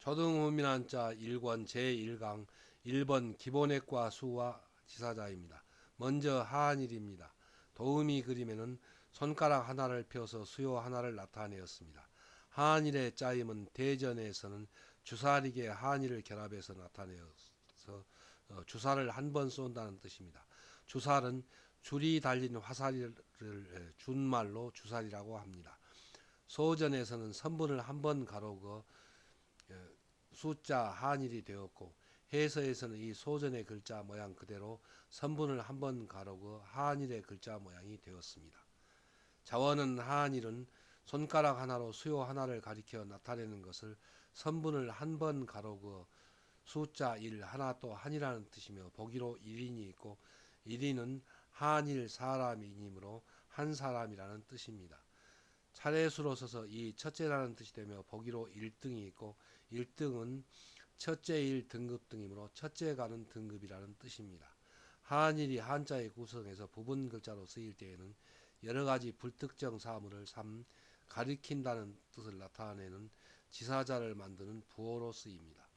초등후민한자 1권 제1강 1번 기본핵과 수와 지사자입니다. 먼저 하한일입니다. 도우미 그림에는 손가락 하나를 펴서 수요 하나를 나타내었습니다. 하한일의 짜임은 대전에서는 주사리개 하한일을 결합해서 나타내어서 주사를 한 번 쏜다는 뜻입니다. 주살은 줄이 달린 화살을 준말로 주살이라고 합니다. 소전에서는 선분을 한 번 가로그 숫자 한일이 되었고, 해서에서는 이 소전의 글자 모양 그대로 선분을 한 번 가로그 한일의 글자 모양이 되었습니다. 자원은 한일은 손가락 하나로 수요 하나를 가리켜 나타내는 것을 선분을 한 번 가로그 숫자 1 하나 또 한이라는 뜻이며, 보기로 1인이 있고 1인은 한일 사람이니므로 한 사람이라는 뜻입니다. 차례수로 서서 이 첫째라는 뜻이 되며, 보기로 1등이 있고 1등은 첫째 일 등급 등이므로 첫째 가는 등급이라는 뜻입니다. 한일이 한자의 구성에서 부분 글자로 쓰일 때에는 여러가지 불특정 사물을 가리킨다는 뜻을 나타내는 지사자를 만드는 부호로 쓰입니다.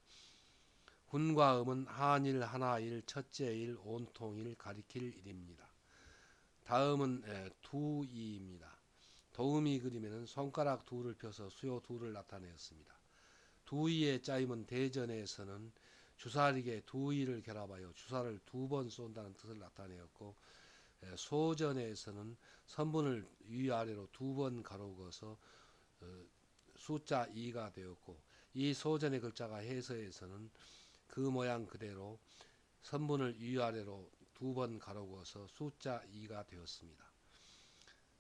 훈과 음은 한일, 하나일, 첫째일, 온통일, 가리킬 일입니다. 다음은 두이입니다. 도우미 그림에는 손가락 둘을 펴서 수요 둘을 나타내었습니다. 두이의 짜임은 대전에서는 주사리개 두이를 결합하여 주사를 두 번 쏜다는 뜻을 나타내었고, 소전에서는 선분을 위아래로 두 번 가로그어서 숫자 2가 되었고, 이 소전의 글자가 해서에서는 그 모양 그대로 선분을 위아래로 두 번 가로그어서 숫자 2가 되었습니다.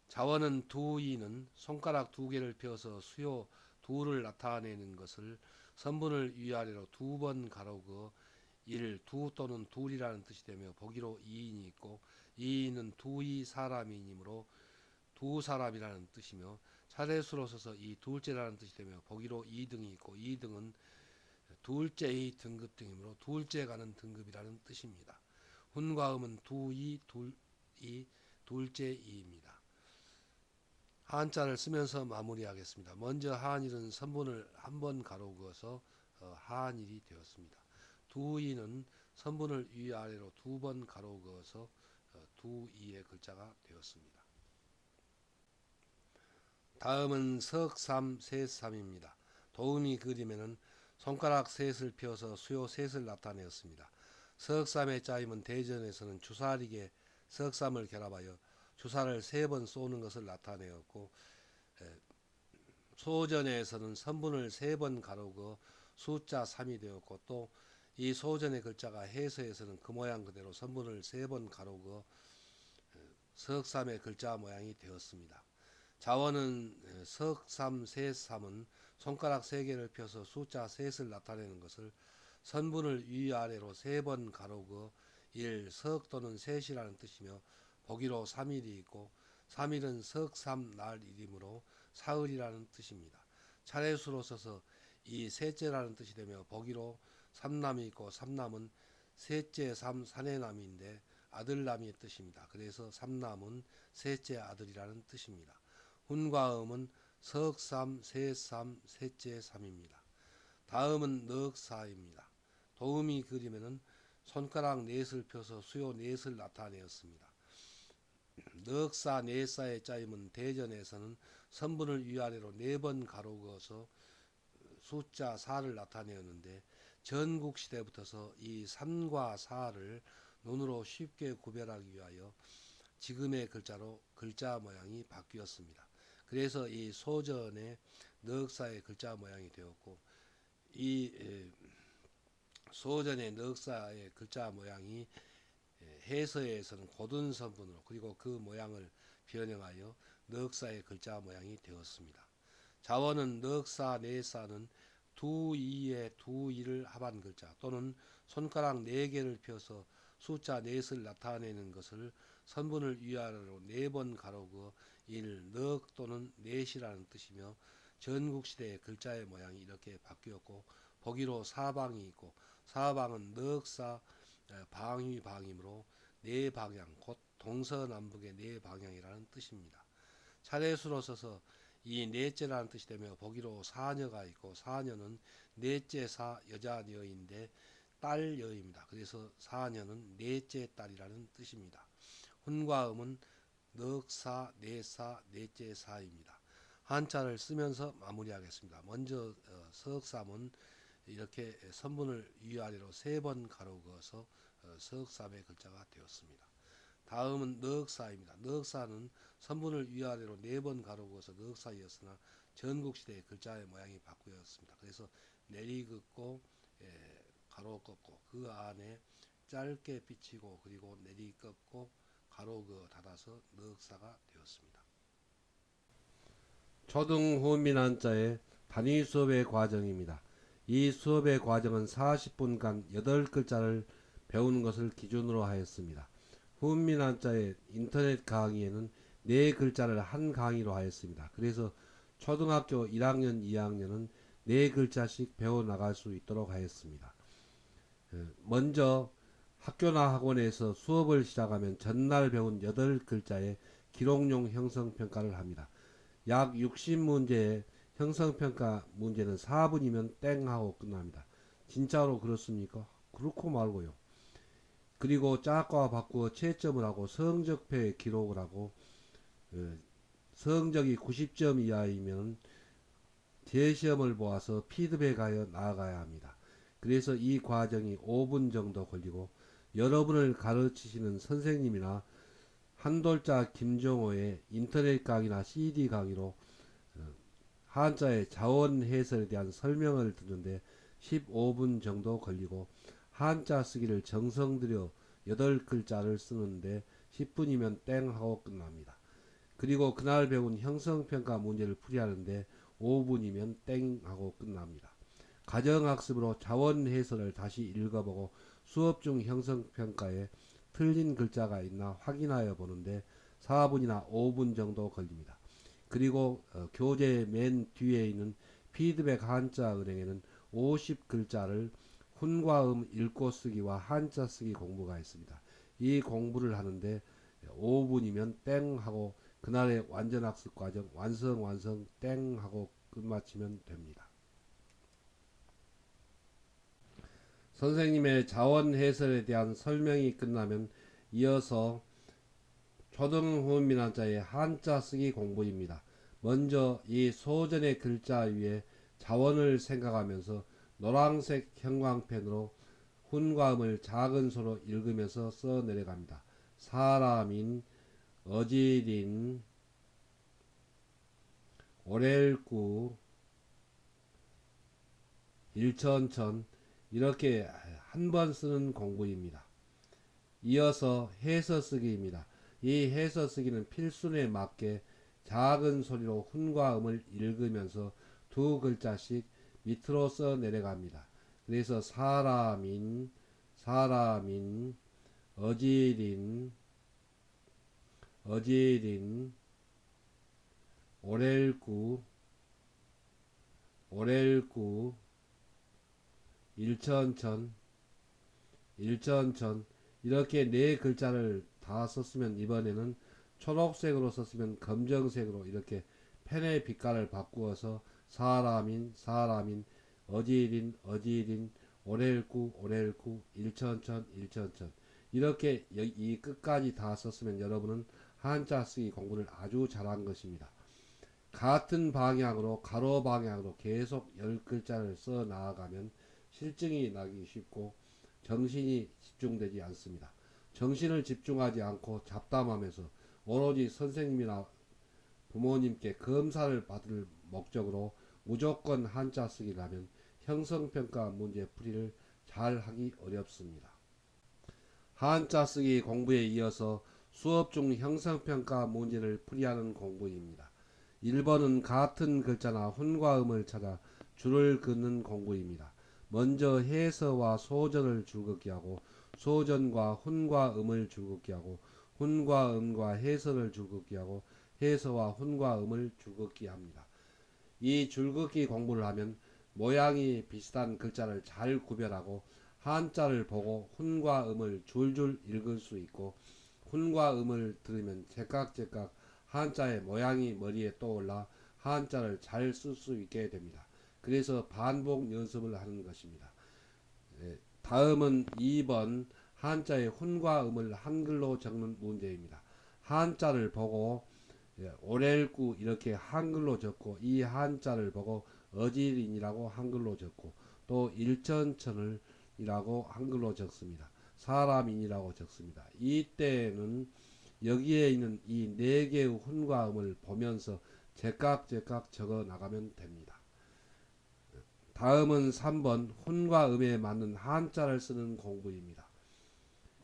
자원은 두이는 손가락 두 개를 펴서 수요 두를 나타내는 것을 선분을 위아래로 두 번 가로그 1, 두 또는 둘이라는 뜻이 되며, 보기로 2인이 있고 2인은 두이 사람이니므로 두 사람이라는 뜻이며, 차례수로 서서 이 둘째라는 뜻이 되며, 보기로 2등이 있고 2등은 둘째의 등급 등이므로 둘째 가는 등급이라는 뜻입니다. 훈과 음은 두이, 둘이, 둘째이입니다. 한자를 쓰면서 마무리하겠습니다. 먼저 한일은 선분을 한 번 가로그어서 한일이 되었습니다. 두이는 선분을 위아래로 두 번 가로그어서 두이의 글자가 되었습니다. 다음은 석삼, 셋삼입니다. 도우미 그림에는 손가락 셋을 펴서 수요 셋을 나타내었습니다. 석삼의 짜임은 대전에서는 주사리개 석삼을 결합하여 주사를 세 번 쏘는 것을 나타내었고, 소전에서는 선분을 세 번 가로그 숫자 3이 되었고, 또 이 소전의 글자가 해서에서는 그 모양 그대로 선분을 세 번 가로그 석삼의 글자 모양이 되었습니다. 자원은 석삼, 셋삼은 손가락 세 개를 펴서 숫자 셋을 나타내는 것을 선분을 위아래로 세 번 가로그 1, 석 또는 셋이라는 뜻이며, 보기로 3일이 있고 3일은 석삼 날이므로 사흘이라는 뜻입니다. 차례수로 써서 이 셋째라는 뜻이 되며, 보기로 삼남이 있고 삼남은 셋째 삼 사내남인데 아들남의 뜻입니다. 그래서 삼남은 셋째 아들이라는 뜻입니다. 훈과 음은 석삼, 셋삼, 셋째 삼입니다. 다음은 넉사입니다. 도우미 그림에는 손가락 넷을 펴서 수요 넷을 나타내었습니다. 넉사, 넷사의 짜임은 대전에서는 선분을 위아래로 네 번 가로그어서 숫자 4를 나타내었는데, 전국시대부터서 이 3과 4를 눈으로 쉽게 구별하기 위하여 지금의 글자로 글자 모양이 바뀌었습니다. 그래서 이 소전의 넉사의 글자 모양이 되었고, 이 소전의 넉사의 글자 모양이 해서에서는 고든 선분으로, 그리고 그 모양을 변형하여 넉사의 글자 모양이 되었습니다. 자원은 넉사, 네사는 두이의 두이를 합한 글자, 또는 손가락 네 개를 펴서 숫자 넷을 나타내는 것을 선분을 위아래로 네 번 가로그 1, 넉 또는 넷이라는 뜻이며, 전국시대의 글자의 모양이 이렇게 바뀌었고, 보기로 사방이 있고 사방은 넉사 방위방이므로 네 방향, 곧 동서남북의 네 방향이라는 뜻입니다. 차례수로 써서 이 넷째라는 뜻이 되며 보기로 사녀가 있고 사녀는 넷째 사 여자녀인데 딸여입니다. 그래서 사녀는 넷째 딸이라는 뜻입니다. 훈과음은 넉사, 네사, 넷째 사입니다. 한자를 쓰면서 마무리하겠습니다. 먼저 서흑삼은 이렇게 선분을 위아래로 3번 가로 그어서 서흑삼의 글자가 되었습니다. 다음은 넉사입니다. 넉사는 선분을 위아래로 4번 가로 그어서 넉사이었으나 전국시대의 글자의 모양이 바뀌었습니다. 그래서 내리긋고 가로 긋고 그 안에 짧게 비치고 그리고 내리 긋고 가로 그어 닫아서 넉사가 되었습니다. 초등후민 한자의 단위 수업의 과정입니다. 이 수업의 과정은 40분간 8글자를 배우는 것을 기준으로 하였습니다. 훈민 한자의 인터넷 강의에는 4글자를 한 강의로 하였습니다. 그래서 초등학교 1학년, 2학년은 4글자씩 배워나갈 수 있도록 하였습니다. 먼저 학교나 학원에서 수업을 시작하면 전날 배운 8글자의 기록용 형성평가를 합니다. 약 60문제의 형성평가 문제는 4분이면 땡 하고 끝납니다. 진짜로 그렇습니까? 그렇고 말고요. 그리고 짝과 바꾸어 채점을 하고 성적표에 기록을 하고 성적이 90점 이하이면 재시험을 보아서 피드백하여 나아가야 합니다. 그래서 이 과정이 5분 정도 걸리고 여러분을 가르치시는 선생님이나 한돌자 김종호의 인터넷 강의나 CD 강의로 한자의 자원 해설에 대한 설명을 듣는데 15분 정도 걸리고 한자 쓰기를 정성 들여 8글자를 쓰는데 10분이면 땡 하고 끝납니다. 그리고 그날 배운 형성평가 문제를 풀이하는데 5분이면 땡 하고 끝납니다. 가정학습으로 자원 해설을 다시 읽어보고 수업 중 형성평가에 틀린 글자가 있나 확인하여 보는데 4분이나 5분 정도 걸립니다. 그리고 교재 맨 뒤에 있는 피드백 한자 은행에는 50글자를 훈과음 읽고 쓰기와 한자 쓰기 공부가 있습니다. 이 공부를 하는데 5분이면 땡 하고 그날의 완전학습 과정 완성 땡 하고 끝마치면 됩니다. 선생님의 자원 해설에 대한 설명이 끝나면 이어서 초등후민 한자의 한자 쓰기 공부입니다. 먼저 이 소전의 글자 위에 자원을 생각하면서 노란색 형광펜으로 훈과음을 작은 소로 읽으면서 써 내려갑니다. 사람인, 어질인, 오렐구, 일천천 이렇게 한 번 쓰는 공부입니다. 이어서 해서 쓰기입니다. 이 해서 쓰기는 필순에 맞게 작은 소리로 훈과음을 읽으면서 2글자씩 밑으로 써 내려갑니다. 그래서 사람인, 어질인, 오렐구, 일천천 이렇게 4글자를 다 썼으면 이번에는 초록색으로 썼으면 검정색으로 이렇게 펜의 빛깔을 바꾸어서 사람인, 어질인, 오렐구, 일천천 이렇게 이 끝까지 다 썼으면 여러분은 한자 쓰기 공부를 아주 잘한 것입니다. 같은 방향으로 가로 방향으로 계속 10글자를 써 나아가면 실증이 나기 쉽고 정신이 집중되지 않습니다. 정신을 집중하지 않고 잡담하면서 오로지 선생님이나 부모님께 검사를 받을 목적으로 무조건 한자 쓰기를 하면 형성평가 문제 풀이를 잘 하기 어렵습니다. 한자 쓰기 공부에 이어서 수업 중 형성평가 문제를 풀이하는 공부입니다. 1번은 같은 글자나 훈과음을 찾아 줄을 긋는 공부입니다. 먼저 해서와 소전을 줄긋기하고 소전과 훈과음을 줄긋기하고 훈과음과 해서를 줄긋기하고 해서와 훈과음을 줄긋기합니다. 이 줄긋기 공부를 하면 모양이 비슷한 글자를 잘 구별하고 한자를 보고 훈과음을 줄줄 읽을 수 있고 훈과음을 들으면 제깍제깍 한자의 모양이 머리에 떠올라 한자를 잘 쓸 수 있게 됩니다. 그래서 반복 연습을 하는 것입니다. 다음은 2번 한자의 훈과 음을 한글로 적는 문제입니다. 한자를 보고 오렐구 이렇게 한글로 적고 이 한자를 보고 어지린이라고 한글로 적고 또 일천천을이라고 한글로 적습니다. 사람인이라고 적습니다. 이때는 여기에 있는 이 네 개의 훈과 음을 보면서 제깍 적어 나가면 됩니다. 다음은 3번 훈과 음에 맞는 한자를 쓰는 공부입니다.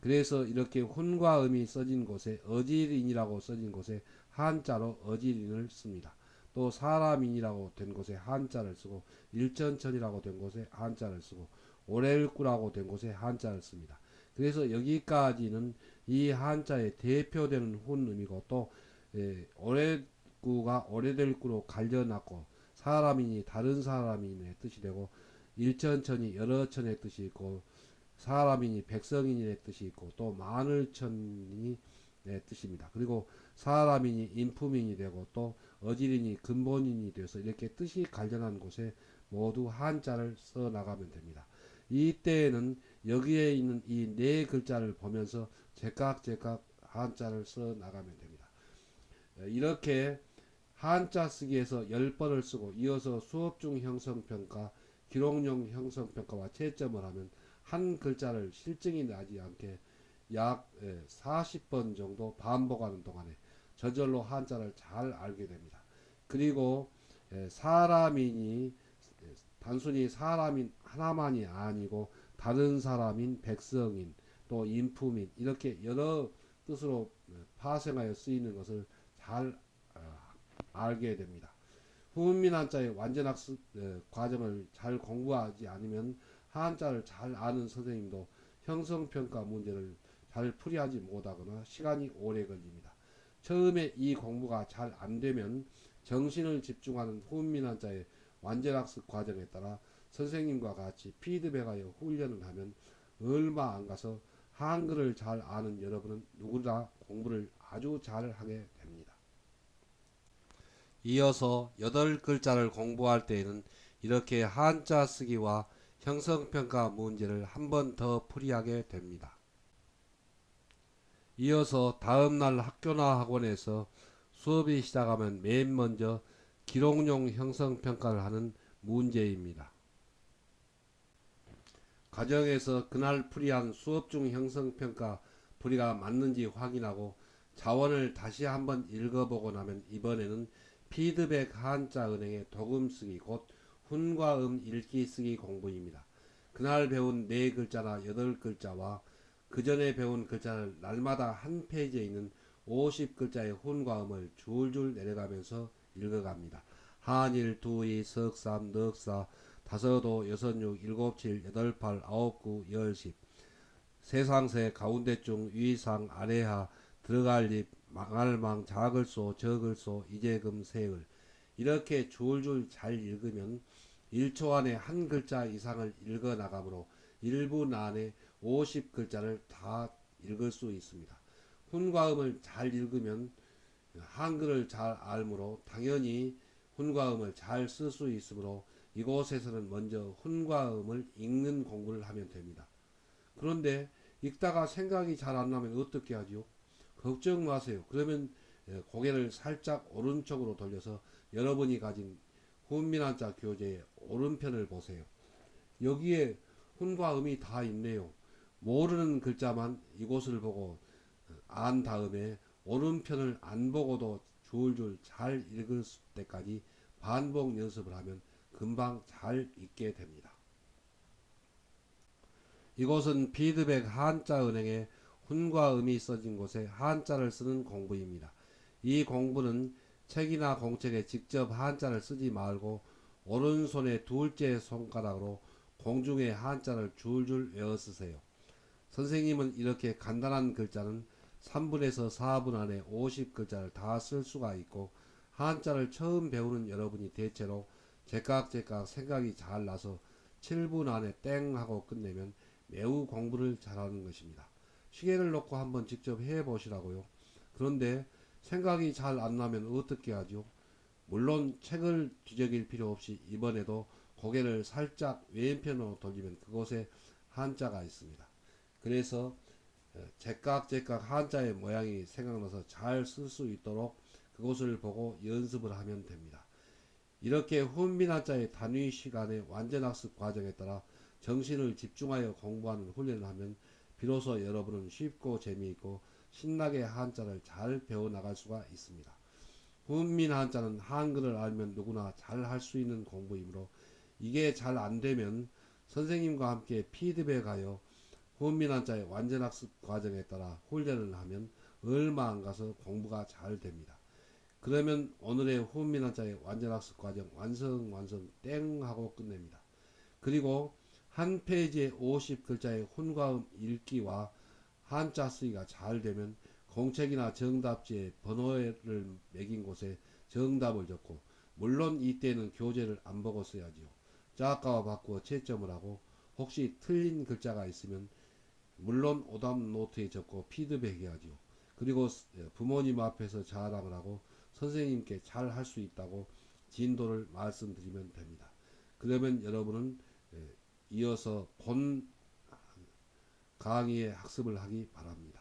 그래서 이렇게 훈과 음이 써진 곳에 어지린이라고 써진 곳에 한자로 어지린을 씁니다. 또 사람인이라고 된 곳에 한자를 쓰고 일천천이라고 된 곳에 한자를 쓰고 오렐구라고 된 곳에 한자를 씁니다. 그래서 여기까지는 이 한자의 대표되는 훈음이고 또 오렐구가 오래될 구로 갈려놨고 사람인이 다른 사람인의 뜻이 되고 일천천이 여러 천의 뜻이 있고 사람인이 백성인의 뜻이 있고 또 마늘천이 뜻입니다. 그리고 사람인이 인품인이 되고 또 어지린이 근본인이 되어서 이렇게 뜻이 관련한 곳에 모두 한자를 써 나가면 됩니다. 이때에는 여기에 있는 이 네 글자를 보면서 제깍 한자를 써 나가면 됩니다. 이렇게 한자 쓰기에서 10번을 쓰고 이어서 수업 중 형성평가, 기록용 형성평가와 채점을 하면 한 글자를 실증이 나지 않게 약 40번 정도 반복하는 동안에 저절로 한자를 잘 알게 됩니다. 그리고 사람인이 단순히 사람인 하나만이 아니고 다른 사람인 백성인 또 인품인 이렇게 여러 뜻으로 파생하여 쓰이는 것을 잘 알게 됩니다. 후문민 한자의 완전 학습 과정을 잘 공부하지 않으면 한자를 잘 아는 선생님도 형성평가 문제를 잘 풀이하지 못하거나 시간이 오래 걸립니다. 처음에 이 공부가 잘 안되면 정신을 집중하는 후문민 한자의 완전 학습 과정에 따라 선생님과 같이 피드백하여 훈련을 하면 얼마 안 가서 한글을 잘 아는 여러분은 누구나 공부를 아주 잘 하게 됩니다. 이어서 8글자를 공부할 때에는 이렇게 한자 쓰기와 형성평가 문제를 한 번 더 풀이하게 됩니다. 이어서 다음날 학교나 학원에서 수업이 시작하면 맨 먼저 기록용 형성평가를 하는 문제입니다. 과정에서 그날 풀이한 수업 중 형성평가 풀이가 맞는지 확인하고 자원을 다시 한번 읽어보고 나면 이번에는 피드백 한자 은행의 도금 쓰기 곧 훈과 읽기 쓰기 공부입니다. 그날 배운 4글자나 8글자와 그 전에 배운 글자를 날마다 한 페이지에 있는 50글자의 훈과 음을 줄줄 내려가면서 읽어갑니다. 한일, 두이, 석삼, 넉사, 다섯오, 여섯육, 일곱칠, 여덟팔, 아홉구, 열십 세상세, 가운데중, 위상, 아래하, 들어갈 입, 망할망, 작을소, 적을소, 이재금, 세을 이렇게 줄줄 잘 읽으면 1초 안에 한 글자 이상을 읽어 나가므로 1분 안에 50글자를 다 읽을 수 있습니다. 훈과음을 잘 읽으면 한글을 잘 알므로 당연히 훈과음을 잘 쓸 수 있으므로 이곳에서는 먼저 훈과음을 읽는 공부를 하면 됩니다. 그런데 읽다가 생각이 잘 안 나면 어떻게 하죠? 걱정 마세요. 그러면 고개를 살짝 오른쪽으로 돌려서 여러분이 가진 훈민한자 교재의 오른편을 보세요. 여기에 훈과 음이 다 있네요. 모르는 글자만 이곳을 보고 안 다음에 오른편을 안 보고도 줄줄 잘 읽을 때까지 반복 연습을 하면 금방 잘 읽게 됩니다. 이곳은 피드백 한자은행에 훈과 음이 써진 곳에 한자를 쓰는 공부입니다. 이 공부는 책이나 공책에 직접 한자를 쓰지 말고 오른손의 둘째 손가락으로 공중에 한자를 줄줄 외워 쓰세요. 선생님은 이렇게 간단한 글자는 3분에서 4분 안에 50글자를 다 쓸 수가 있고 한자를 처음 배우는 여러분이 대체로 제깍 생각이 잘 나서 7분 안에 땡 하고 끝내면 매우 공부를 잘하는 것입니다. 시계를 놓고 한번 직접 해 보시라고요. 그런데 생각이 잘 안 나면 어떻게 하죠? 물론 책을 뒤적일 필요 없이 이번에도 고개를 살짝 왼편으로 돌리면 그곳에 한자가 있습니다. 그래서 제깍제깍 한자의 모양이 생각나서 잘 쓸 수 있도록 그곳을 보고 연습을 하면 됩니다. 이렇게 훈민 한자의 단위 시간의 완전학습 과정에 따라 정신을 집중하여 공부하는 훈련을 하면 비로소 여러분은 쉽고 재미있고 신나게 한자를 잘 배워나갈 수가 있습니다. 훈민 한자는 한글을 알면 누구나 잘 할 수 있는 공부이므로 이게 잘 안되면 선생님과 함께 피드백하여 훈민 한자의 완전학습 과정에 따라 훈련을 하면 얼마 안가서 공부가 잘 됩니다. 그러면 오늘의 훈민 한자의 완전학습 과정 완성 땡 하고 끝냅니다. 그리고 한 페이지에 50글자의 훈과음 읽기와 한자 쓰기가 잘 되면 공책이나 정답지에 번호를 매긴 곳에 정답을 적고, 물론 이때는 교재를 안 보고 써야지요. 작가와 바꾸어 채점을 하고, 혹시 틀린 글자가 있으면 물론 오답 노트에 적고 피드백해야지요. 그리고 부모님 앞에서 자랑을 하고 선생님께 잘 할 수 있다고 진도를 말씀드리면 됩니다. 그러면 여러분은 이어서 본 강의의 학습을 하기 바랍니다.